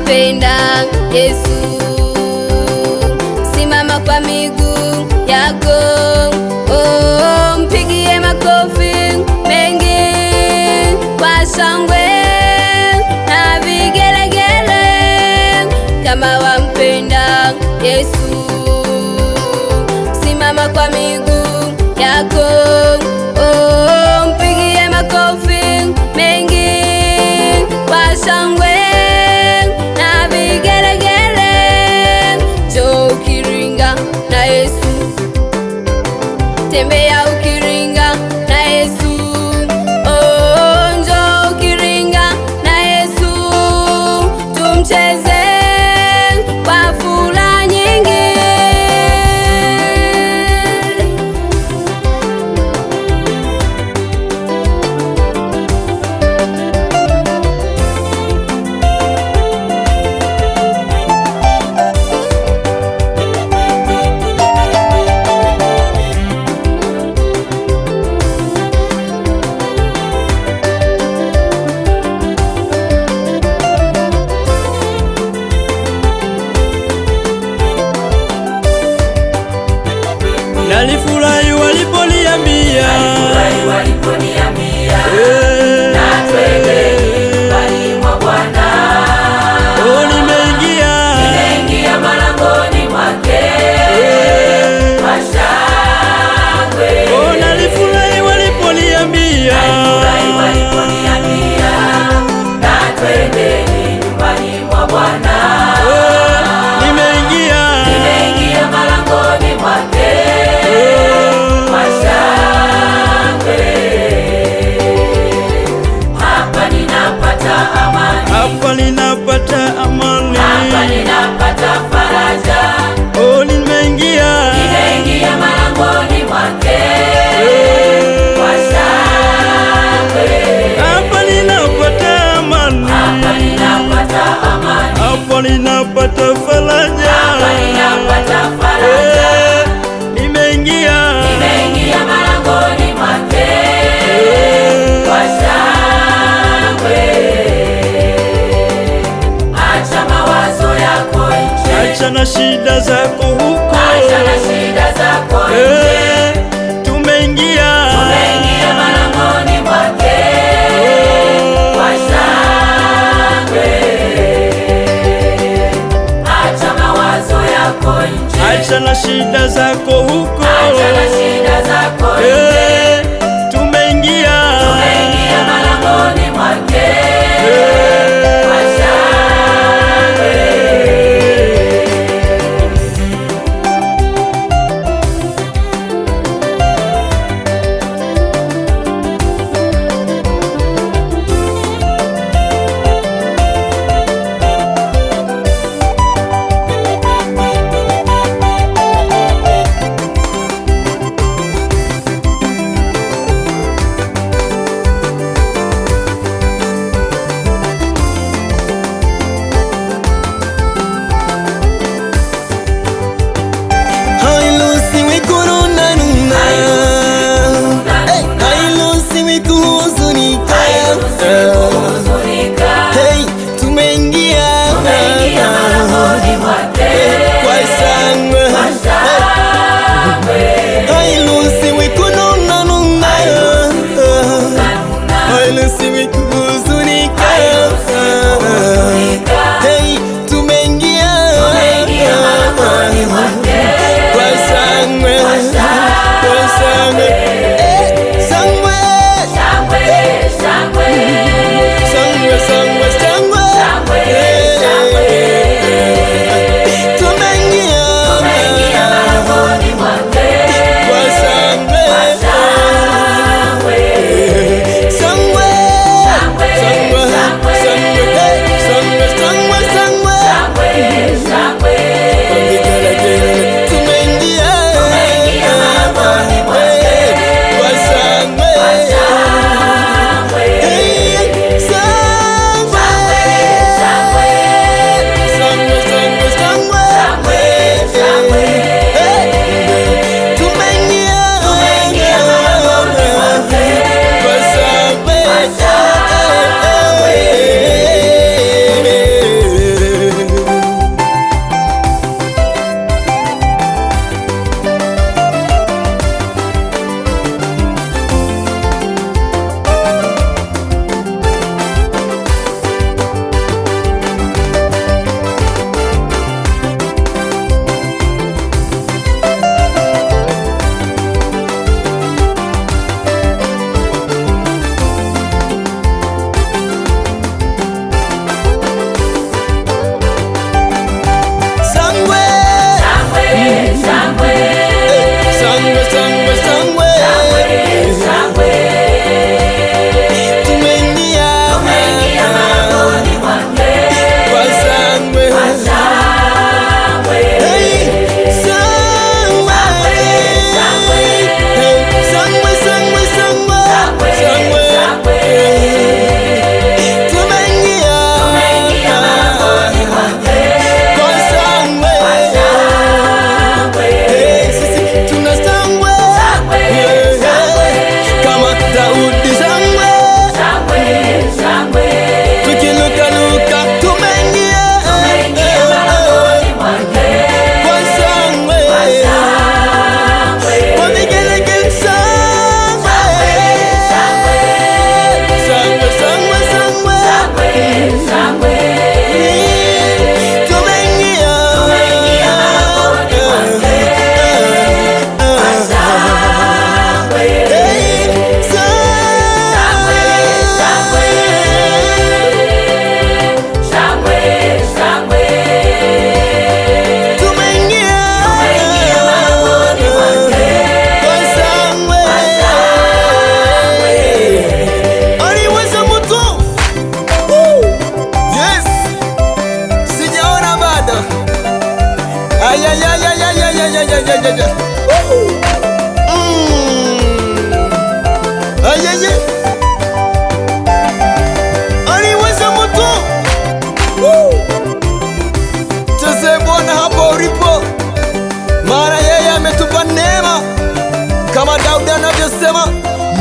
wampenda Yesu, simama kwa miguu yako, oh, mpigie makofi mengi kwa shangwe na vigelegele. Kama wampenda Yesu, simama kwa miguu yako, oh, mpigie makofi mengi kwa shangwe na vigelegele. Njoo ukiringa na Yesu, tembea ukiringa na Yesu, oh, njoo ukiringa na Yesu, tumcheze kwa furaha nyingi. Nalifurahi waliponiambia, na twende nyumbani mwa Bwana. oh, nimeingia malangoni mwake kwa shangwe. oh, nalifurahi waliponiambia, na twende nyumbani mwa Bwana. oh, nimeingia malangoni mwake kwa shangwe. Hapa ninapata amani, hapa ninapata amani, hapa ninapata faraja. oh, nimeingia Nimeingia malangoni mwake kwa shangwe.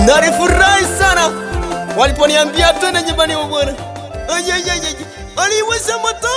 Nalifurahi sana waliponiambia twende nyumbani mwa Bwana. Aliweza moto